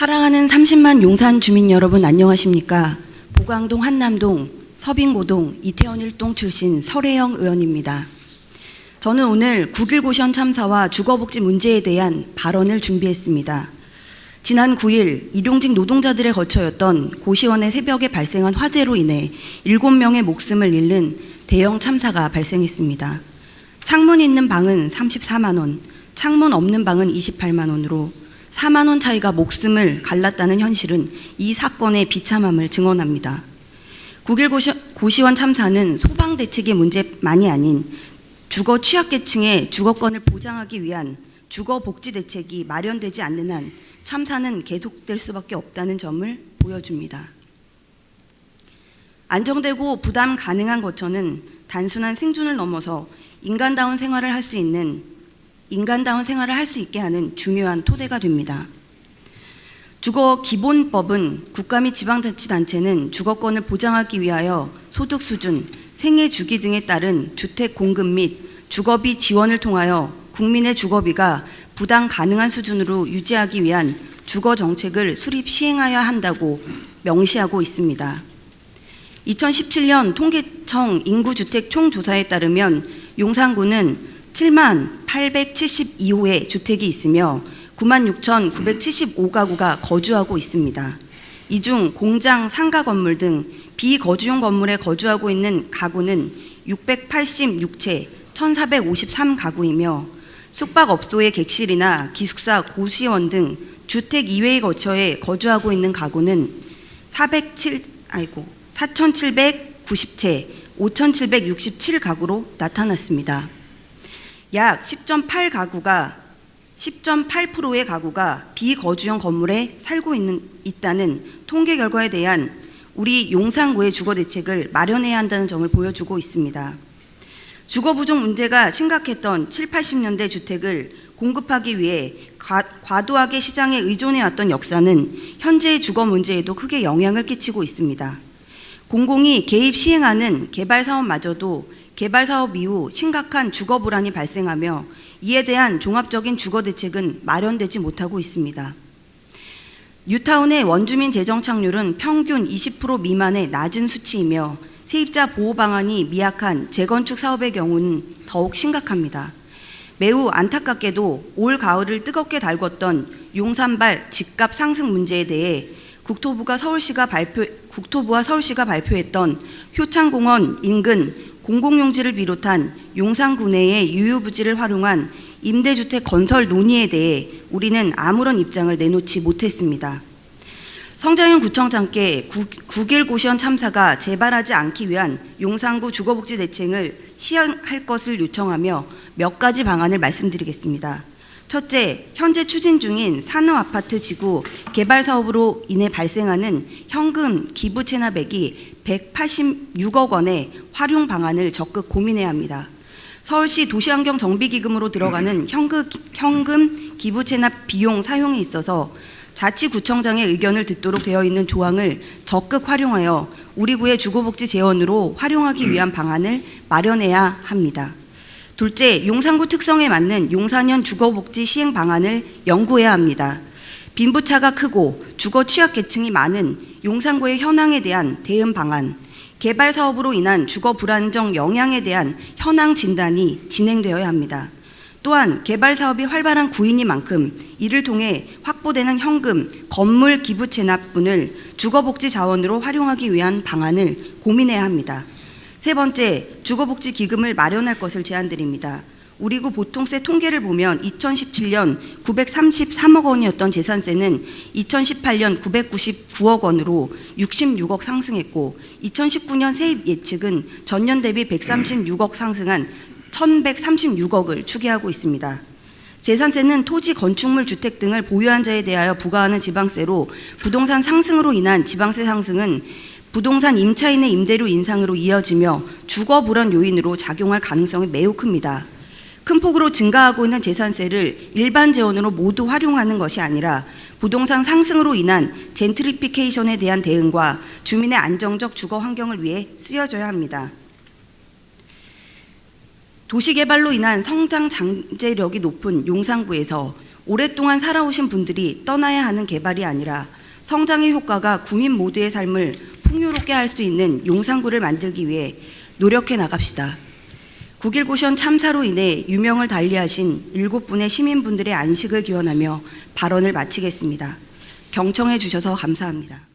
사랑하는 30만 용산 주민 여러분 안녕하십니까? 보강동 한남동 서빙고동 이태원 1동 출신 설혜영 의원입니다. 저는 오늘 9.1 고시원 참사와 주거복지 문제에 대한 발언을 준비했습니다. 지난 9일 일용직 노동자들의 거처였던 고시원의 새벽에 발생한 화재로 인해 7명의 목숨을 잃는 대형 참사가 발생했습니다. 창문 있는 방은 34만 원, 창문 없는 방은 28만 원으로 4만 원 차이가 목숨을 갈랐다는 현실은 이 사건의 비참함을 증언합니다. 9.1 고시원 참사는 소방 대책의 문제만이 아닌 주거 취약계층의 주거권을 보장하기 위한 주거복지 대책이 마련되지 않는 한 참사는 계속될 수밖에 없다는 점을 보여줍니다. 안정되고 부담 가능한 거처는 단순한 생존을 넘어서 인간다운 생활을 할 수 있게 하는 중요한 토대가 됩니다. 주거기본법은 국가 및 지방자치단체는 주거권을 보장하기 위하여 소득 수준, 생애 주기 등에 따른 주택 공급 및 주거비 지원을 통하여 국민의 주거비가 부담 가능한 수준으로 유지하기 위한 주거정책을 수립 시행하여야 한다고 명시하고 있습니다. 2017년 통계청 인구주택 총조사에 따르면 용산구는 7만 872호의 주택이 있으며 96,975가구가 거주하고 있습니다. 이 중 공장, 상가 건물 등 비거주용 건물에 거주하고 있는 가구는 686채 1,453가구이며 숙박업소의 객실이나 기숙사, 고시원 등 주택 이외의 거처에 거주하고 있는 가구는 4,790채 5,767가구로 나타났습니다. 약 10.8%의 가구가 비거주용 건물에 살고 있다는 통계 결과에 대한 우리 용산구의 주거 대책을 마련해야 한다는 점을 보여주고 있습니다. 주거 부족 문제가 심각했던 7, 80년대 주택을 공급하기 위해 과도하게 시장에 의존해왔던 역사는 현재의 주거 문제에도 크게 영향을 끼치고 있습니다. 공공이 개입 시행하는 개발사업마저도 개발사업 이후 심각한 주거 불안이 발생하며 이에 대한 종합적인 주거 대책은 마련되지 못하고 있습니다. 뉴타운의 원주민 재정 착률은 평균 20% 미만의 낮은 수치이며 세입자 보호 방안이 미약한 재건축 사업의 경우는 더욱 심각합니다. 매우 안타깝게도 올 가을을 뜨겁게 달궜던 용산발 집값 상승 문제에 대해 국토부와 서울시가 발표했던 효창공원 인근 공공용지를 비롯한 용산구 내의 유유부지를 활용한 임대주택 건설 논의에 대해 우리는 아무런 입장을 내놓지 못했습니다. 성장현 구청장께 9.1 고시원 참사가 재발하지 않기 위한 용산구 주거복지 대책을 시행할 것을 요청하며 몇 가지 방안을 말씀드리겠습니다. 첫째, 현재 추진 중인 산업아파트 지구 개발 사업으로 인해 발생하는 현금 기부 체납액이 186억 원의 활용 방안을 적극 고민해야 합니다. 서울시 도시환경정비기금으로 들어가는 현금 기부 체납 비용 사용에 있어서 자치구청장의 의견을 듣도록 되어 있는 조항을 적극 활용하여 우리 구의 주거복지 재원으로 활용하기 위한 방안을 마련해야 합니다. 둘째, 용산구 특성에 맞는 용산형 주거복지 시행 방안을 연구해야 합니다. 빈부차가 크고 주거 취약계층이 많은 용산구의 현황에 대한 대응 방안, 개발 사업으로 인한 주거 불안정 영향에 대한 현황 진단이 진행되어야 합니다. 또한 개발 사업이 활발한 구이니만큼 이를 통해 확보되는 현금, 건물 기부 체납분을 주거복지 자원으로 활용하기 위한 방안을 고민해야 합니다. 세 번째, 주거복지 기금을 마련할 것을 제안드립니다. 우리 구 보통세 통계를 보면 2017년 933억 원이었던 재산세는 2018년 999억 원으로 66억 상승했고 2019년 세입 예측은 전년 대비 136억 상승한 1136억을 추계하고 있습니다. 재산세는 토지, 건축물, 주택 등을 보유한 자에 대하여 부과하는 지방세로 부동산 상승으로 인한 지방세 상승은 부동산 임차인의 임대료 인상으로 이어지며 주거 불안 요인으로 작용할 가능성이 매우 큽니다. 큰 폭으로 증가하고 있는 재산세를 일반 재원으로 모두 활용하는 것이 아니라 부동산 상승으로 인한 젠트리피케이션에 대한 대응과 주민의 안정적 주거 환경을 위해 쓰여져야 합니다. 도시개발로 인한 성장 잠재력이 높은 용산구에서 오랫동안 살아오신 분들이 떠나야 하는 개발이 아니라 성장의 효과가 구민 모두의 삶을 풍요롭게 할 수 있는 용산구를 만들기 위해 노력해 나갑시다. 9.1 고시원 참사로 인해 유명을 달리하신 7분의 시민분들의 안식을 기원하며 발언을 마치겠습니다. 경청해 주셔서 감사합니다.